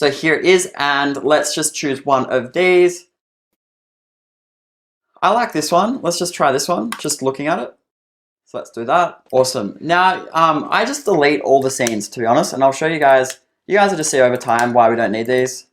So here it is, and let's just choose one of these. I like this one. Let's just try this one, just looking at it. So let's do that. Awesome. Now, I just delete all the scenes, to be honest, and I'll show you guys. You guys will just see over time why we don't need these.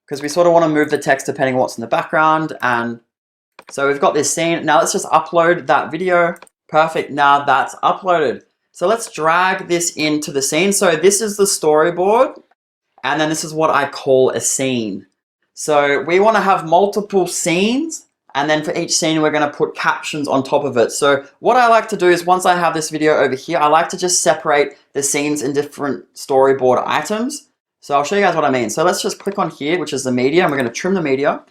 Because we sort of want to move the text depending on what's in the background. And so we've got this scene. Now let's just upload that video. Perfect. Now that's uploaded. So let's drag this into the scene. So this is the storyboard. And then this is what I call a scene. So we want to have multiple scenes. And then for each scene, we're going to put captions on top of it. So what I like to do is once I have this video over here, I like to just separate the scenes in different storyboard items. So I'll show you guys what I mean. So let's just click on here, which is the media, and we're going to trim the media.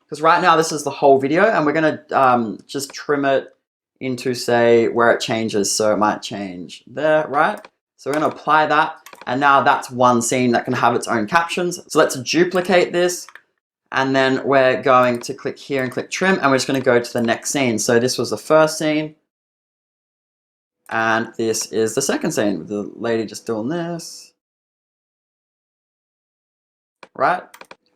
Because right now this is the whole video, and we're going to just trim it into, say, where it changes. So it might change there, right? So we're going to apply that, and now that's one scene that can have its own captions. So let's duplicate this, and then we're going to click here and click trim, and we're just going to go to the next scene. So this was the first scene, and this is the second scene with the lady just doing this. Right?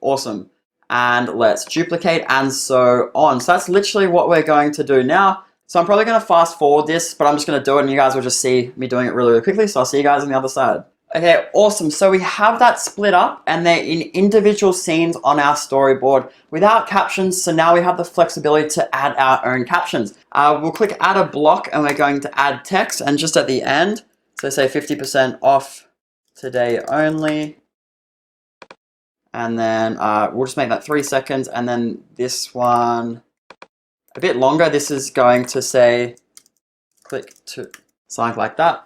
Awesome. And let's duplicate and so on. So that's literally what we're going to do now. So I'm probably going to fast forward this, but I'm just going to do it and you guys will just see me doing it really, really quickly. So I'll see you guys on the other side. Okay, awesome. So we have that split up and they're in individual scenes on our storyboard without captions. So now we have the flexibility to add our own captions. We'll click add a block and we're going to add text, and just at the end, so say 50% off today only. And then we'll just make that 3 seconds. And then this one, a bit longer. This is going to say, click to something like that.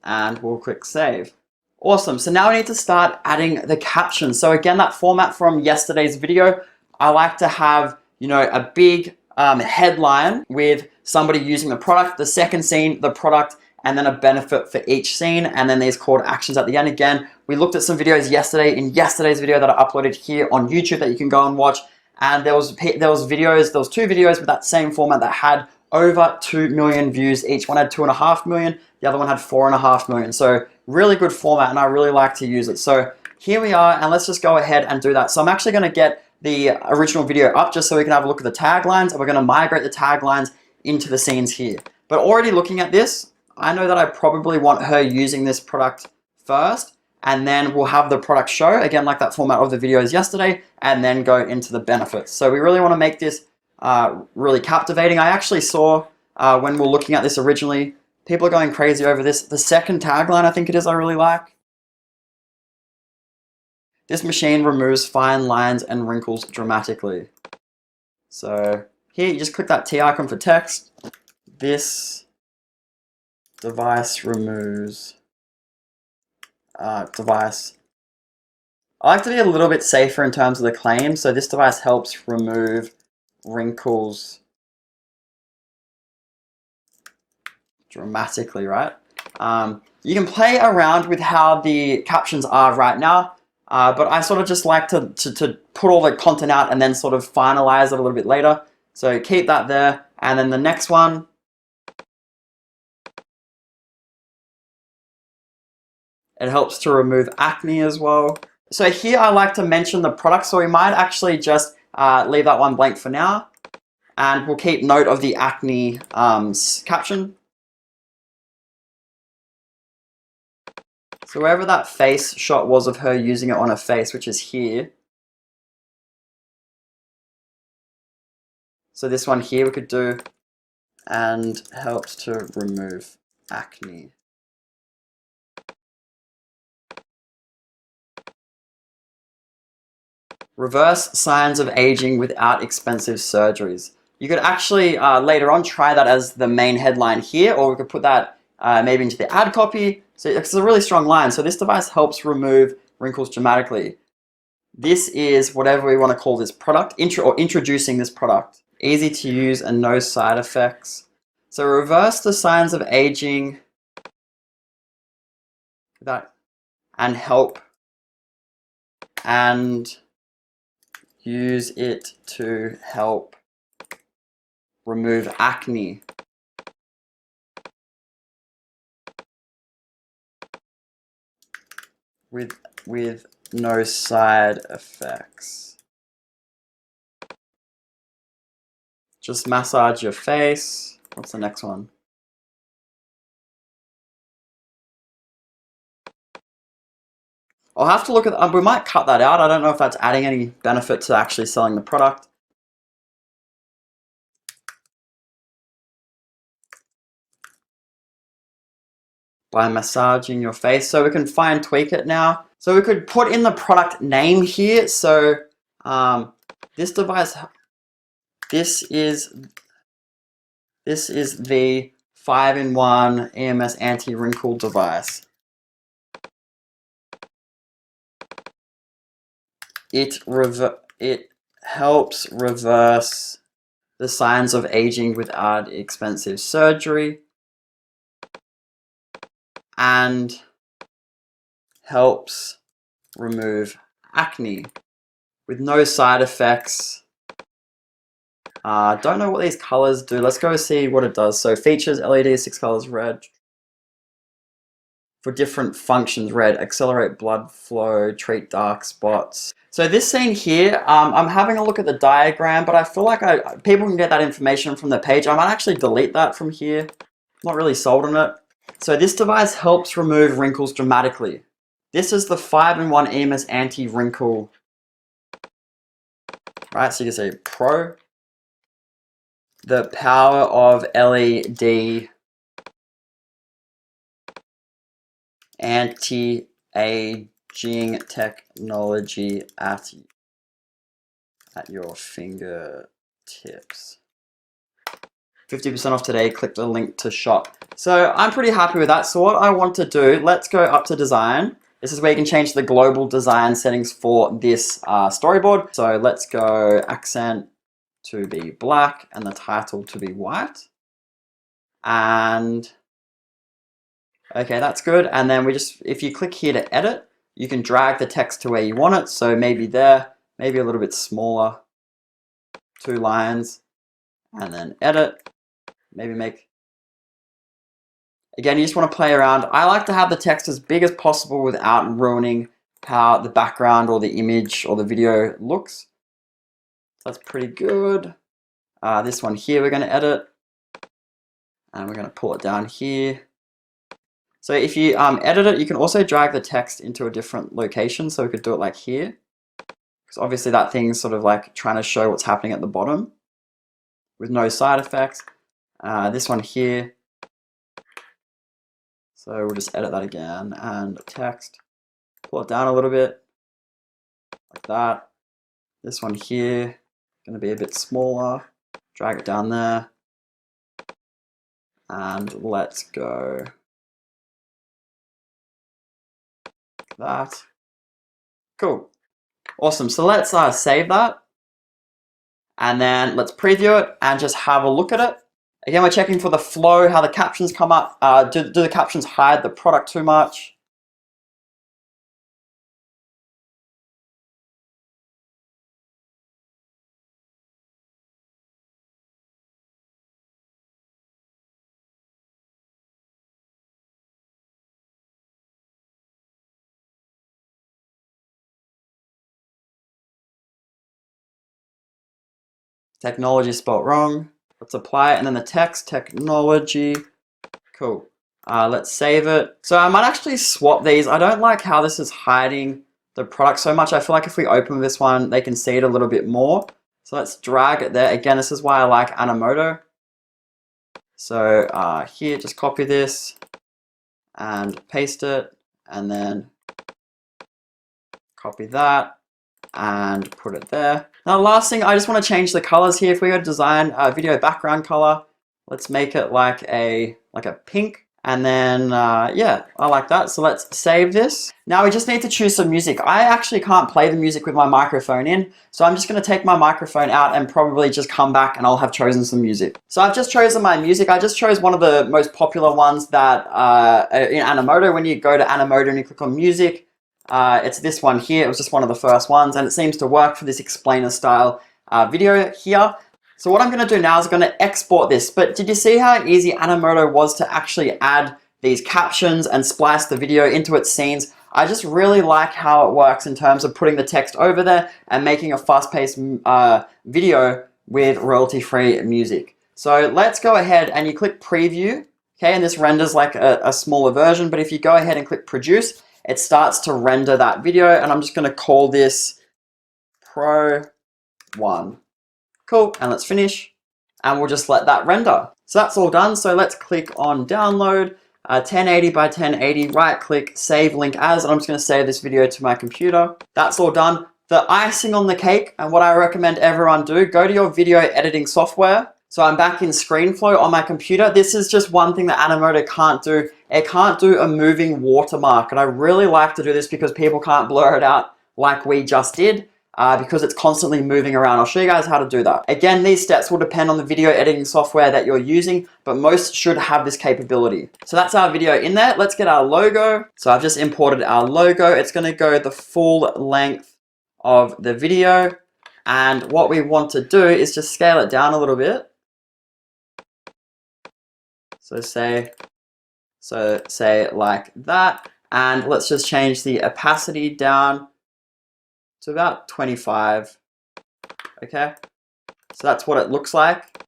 And we'll click save. Awesome. So now we need to start adding the captions. So again, that format from yesterday's video, I like to have, you know, a big headline with somebody using the product, the second scene, the product, and then a benefit for each scene, and then these call to actions at the end. Again, we looked at some videos yesterday in yesterday's video that I uploaded here on YouTube that you can go and watch, and there was two videos with that same format that had over 2 million views. Each one had 2.5 million, the other one had 4.5 million. So really good format, and I really like to use it. So here we are, and let's just go ahead and do that. So I'm actually gonna get the original video up just so we can have a look at the taglines, and we're gonna migrate the taglines into the scenes here. But already looking at this, I know that I probably want her using this product first, and then we'll have the product show, again, like that format of the videos yesterday, and then go into the benefits. So we really want to make this really captivating. I actually saw when we were looking at this originally, people are going crazy over this. The second tagline, I think it is, I really like. This machine removes fine lines and wrinkles dramatically. So here, you just click that T icon for text. This device removes device. I like to be a little bit safer in terms of the claim. So this device helps remove wrinkles dramatically, right? You can play around with how the captions are right now, but I sort of just like to put all the content out and then sort of finalize it a little bit later. So keep that there. And then the next one, it helps to remove acne as well. So here I like to mention the product, so we might actually just leave that one blank for now, and we'll keep note of the acne caption. So wherever that face shot was of her using it on her face, which is here. So this one here we could do, and helps to remove acne. Reverse signs of aging without expensive surgeries. You could actually later on try that as the main headline here, or we could put that maybe into the ad copy. So it's a really strong line. So this device helps remove wrinkles dramatically. This is whatever we want to call this product, introducing this product. Easy to use and no side effects. So reverse the signs of aging and help, and use it to help remove acne. with no side effects. Just massage your face. What's the next one? I'll have to look at, we might cut that out. I don't know if that's adding any benefit to actually selling the product. By massaging your face. So we can fine tweak it now. So we could put in the product name here. So this device, this is the 5-in-1 EMS anti-wrinkle device. It helps reverse the signs of aging without expensive surgery and helps remove acne with no side effects. Don't know what these colors do. Let's go see what it does. So features LED 6 colors red. For different functions, red, accelerate blood flow, treat dark spots. So this scene here, I'm having a look at the diagram, but I feel like people can get that information from the page. I might actually delete that from here. I'm not really sold on it. So this device helps remove wrinkles dramatically. This is the 5-in-1 EMS anti-wrinkle. Right, so you can say Pro. The power of LED anti-aging technology at your fingertips. 50% off today, click the link to shop. So I'm pretty happy with that. So what I want to do, let's go up to design. This is where you can change the global design settings for this storyboard. So let's go accent to be black and the title to be white. And okay, that's good. And then if you click here to edit, you can drag the text to where you want it. So maybe there, maybe a little bit smaller, 2 lines, and then edit, maybe make, again, you just want to play around. I like to have the text as big as possible without ruining how the background or the image or the video looks. That's pretty good. This one here, we're going to edit, and we're going to pull it down here. So if you edit it, you can also drag the text into a different location. So we could do it like here, because obviously that thing's sort of like trying to show what's happening at the bottom with no side effects. This one here. So we'll just edit that again and text, pull it down a little bit like that. This one here, going to be a bit smaller, drag it down there, and let's go that. Cool. Awesome. So let's save that, and then let's preview it and just have a look at it. Again, we're checking for the flow, how the captions come up. Do the captions hide the product too much? Technology spelled wrong. Let's apply it, and then the text, technology. Cool. Let's save it. So I might actually swap these. I don't like how this is hiding the product so much. I feel like if we open this one, they can see it a little bit more. So let's drag it there. Again, this is why I like Animoto. So here, just copy this and paste it, and then copy that and put it there. Now, last thing, I just want to change the colors here. If we go to design video background color, let's make it like a pink. And then, yeah, I like that. So let's save this. Now we just need to choose some music. I actually can't play the music with my microphone in. So I'm just going to take my microphone out and probably just come back and I'll have chosen some music. So I've just chosen my music. I just chose one of the most popular ones that in Animoto. When you go to Animoto and you click on music, it's this one here. It was just one of the first ones, and it seems to work for this explainer style video here. So what I'm going to do now is I'm going to export this. But did you see how easy Animoto was to actually add these captions and splice the video into its scenes? I just really like how it works in terms of putting the text over there and making a fast-paced video with royalty-free music. So let's go ahead and you click preview, okay, and this renders like a smaller version, but if you go ahead and click produce, it starts to render that video, and I'm just going to call this Pro 1. Cool, and let's finish, and we'll just let that render. So that's all done, so let's click on download, 1080 by 1080, right click, save link as, and I'm just going to save this video to my computer. That's all done. The icing on the cake, and what I recommend everyone do, go to your video editing software. So I'm back in ScreenFlow on my computer. This is just one thing that Animoto can't do. It can't do a moving watermark, and I really like to do this because people can't blur it out like we just did. Because it's constantly moving around. I'll show you guys how to do that. Again, these steps will depend on the video editing software that you're using, but most should have this capability. So that's our video in there. Let's get our logo. So I've just imported our logo. It's going to go the full length of the video. And what we want to do is just scale it down a little bit. So say like that. And let's just change the opacity down to about 25, okay? So that's what it looks like,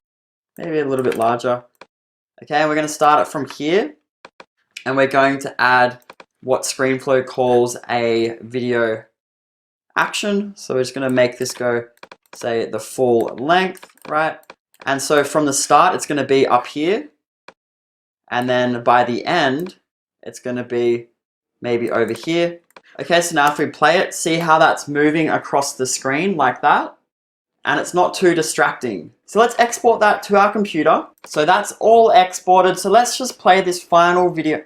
maybe a little bit larger. Okay, and we're gonna start it from here, and we're going to add what ScreenFlow calls a video action. So we're just gonna make this go, say, the full length, right? And so from the start, it's gonna be up here, and then by the end, it's gonna be maybe over here. Okay, so now if we play it, see how that's moving across the screen like that? And it's not too distracting. So let's export that to our computer. So that's all exported. So let's just play this final video.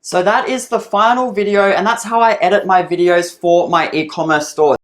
So that is the final video, and that's how I edit my videos for my e-commerce store.